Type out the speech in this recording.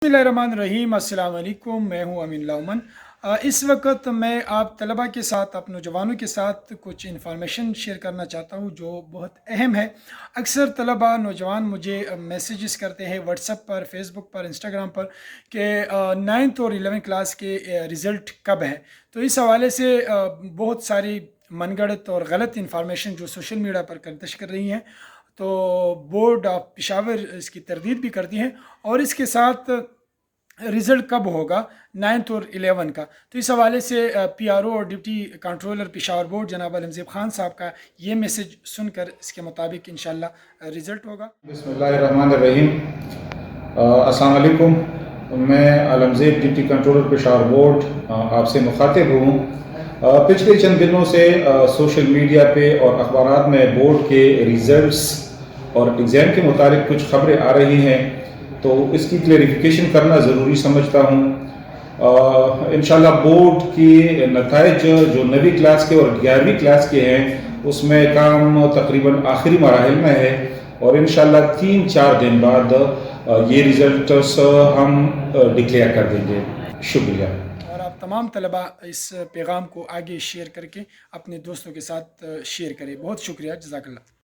बिस्मिल्लाहिर्रहमानिर्रहीम। अस्सलाम वालेकुम। मैं हूं अमीन लाउमन। इस वक्त मैं आप तलबा के साथ, आप नौजवानों के साथ कुछ इन्फॉर्मेशन शेयर करना चाहता हूं जो बहुत अहम है। अक्सर तलबा नौजवान मुझे मैसेजेस करते हैं व्हाट्सएप पर, फेसबुक पर, इंस्टाग्राम पर कि 9th और 11th क्लास के रिज़ल्ट कब है। तो इस हवाले से बहुत सारी मनगढ़ंत और गलत इन्फॉर्मेशन जो सोशल मीडिया पर गर्दिश कर रही हैं, तो बोर्ड ऑफ पेशावर इसकी तरदीद भी करती हैं और इसके साथ रिज़ल्ट कब होगा 9th और 11 का। तो इस हवाले से पीआरओ और डिप्टी कंट्रोलर पेशावर बोर्ड जनाब अलमज़ेब खान साहब का ये मैसेज सुनकर इसके मुताबिक इंशाल्लाह रिज़ल्ट होगा। बिस्मिल्लाहिर्रहमानिर्रहीम। अस्सलाम वालेकुम। मैं अलमज़ेब डिप्टी कंट्रोलर पेशावर बोर्ड आपसे मुखातिब हूँ। पिछले चंद दिनों से सोशल मीडिया पे और अखबारात में बोर्ड के रिज़ल्ट्स और एग्ज़ाम के मुतालिक कुछ खबरें आ रही हैं, तो इसकी क्लेरिफिकेशन करना ज़रूरी समझता हूँ। इंशाल्लाह बोर्ड की नताइज जो 9वीं क्लास के और 11वीं क्लास के हैं उसमें काम तकरीबन आखिरी मराहिल में है और इंशाल्लाह 3-4 दिन बाद ये रिज़ल्ट्स हम डिक्लेयर कर देंगे। शुक्रिया। और आप तमाम तलबा इस पैगाम को आगे शेयर करके अपने दोस्तों के साथ शेयर करें। बहुत शुक्रिया। जज़ाकल्लाह।